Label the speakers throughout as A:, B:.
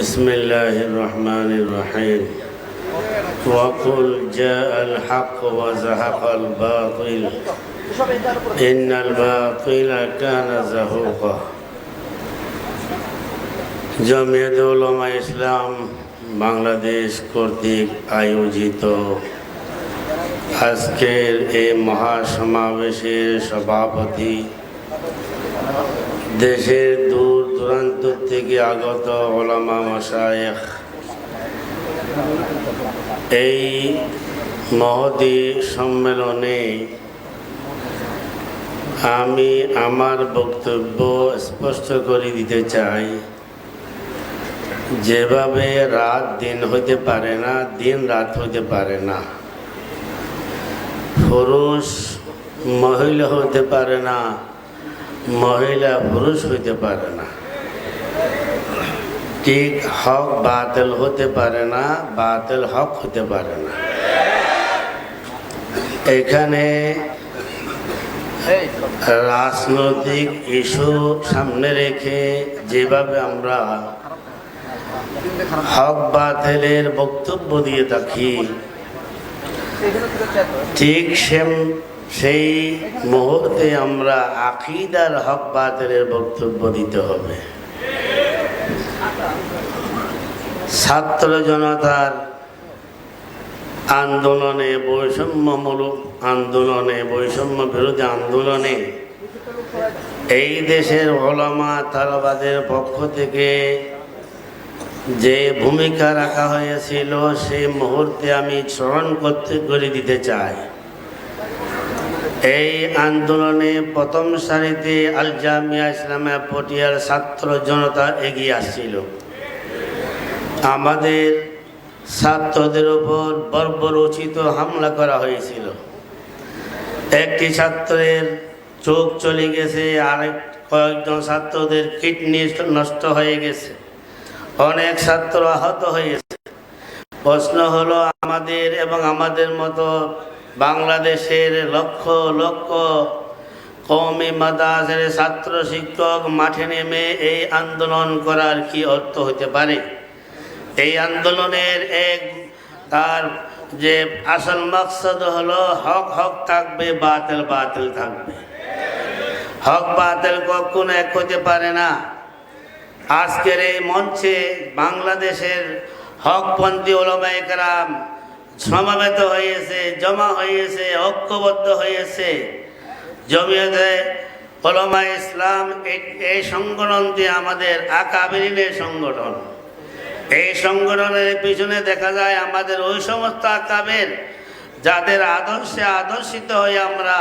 A: بسم الله الرحمن الرحيم وقل جاء الحق وزهق الباطل إن الباطل كان زهوقا জমিয়ত উলামা ইসলাম বাংলাদেশ কর্তৃক আয়োজিত আজকের এই মহাসমাবেশের সভাপতি, দেশের দূর দূরান্ত থেকে আগত ওলামা মাশায়েখ, এই মহতী সম্মেলনে আমি আমার বক্তব্য স্পষ্ট করে দিতে চাই। যেভাবে রাত দিন হইতে পারে না, দিন রাত হইতে পারে না, পুরুষ মহিলা হতে পারে না, মহিলা পুরুষ হইতে পারে না, ঠিক হক বাতিল হতে পারে না, বাতিল হক হতে পারে না। এখানে রাজনৈতিক ইস্যু সামনে রেখে যেভাবে আমরা হক বাতিলের বক্তব্য দিয়ে থাকি, ঠিক সেই মুহূর্তে আমরা আকীদার হক বাতিলের বক্তব্য দিতে হবে। ছাত্র জনতার আন্দোলনে, বৈষম্যমূলক আন্দোলনে, বৈষম্য বিরোধী আন্দোলনে এই দেশের উলামা তালাবাদের পক্ষ থেকে যে ভূমিকা রাখা হয়েছিল, সেই মুহূর্তে আমি স্মরণ করে দিতে চাই। এই আন্দোলনে প্রথম সারিতে আল জামিয়া ইসলামিয়া পটিয়ার ছাত্র জনতা এগিয়ে আসছিল। আমাদের ছাত্রদের উপর বর্বরোচিত হামলা করা হয়েছিল। একটি ছাত্রের চোখ চলে গেছে, আরেক কয়েকজন ছাত্রদের কিডনি নষ্ট হয়ে গেছে, অনেক ছাত্র আহত হয়েছে। প্রশ্ন হলো, আমাদের এবং আমাদের মতো বাংলাদেশের লক্ষ লক্ষ কওমি মাদ্রাসার ছাত্র শিক্ষক মাঠে নেমে এই আন্দোলন করার কি অর্থ হতে পারে? এই আন্দোলনের তার যে আসল মকসদ হলো, হক হক থাকবে, বাতিল বাতিল থাকবে। হক বাতিল কখনো এক হতে পারে না। আজকের এই মঞ্চে বাংলাদেশের হকপন্থী উলামায়ে কেরাম সমাবেত হয়েছে, জমা হয়েছে, ঐক্যবদ্ধ হয়েছে। জমিয়তে উলামা ইসলাম এই সংগঠনটি আমাদের আকাবিরিনের সংগঠন। এই সংগঠনের পিছনে দেখা যায় আমাদের ওই সমস্ত আকাবের, যাদের আদর্শে আদর্শিত হয়ে আমরা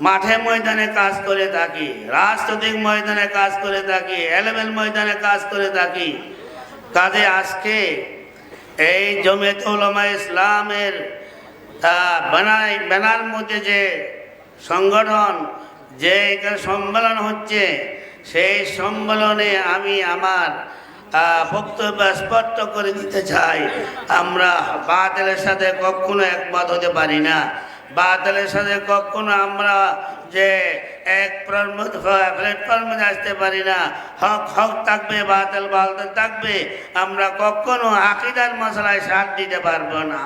A: মাঠে ময়দানে কাজ করে থাকি, রাজনৈতিক ময়দানে কাজ করে থাকি, এলেমেল ময়দানে কাজ করে থাকি। কাজে আজকে এই জমিয়ত উলামা ইসলামের ব্যানার মধ্যে যে সংগঠন, যে এখানে সম্মেলন হচ্ছে, সেই সম্মেলনে আমি আমার বক্তব্য স্পষ্ট করে দিতে চাই। আমরা বাতিলের সাথে কখনো একমত হতে পারি না। বাতিলের সাথে কখনো আমরা যে এক প্ল্যাটফর্মে আসতে পারি না। হক হক থাকবে, বাতিল বাতিল থাকবে। আমরা কখনো আকীদার মশলায় সাথ দিতে পারবো না।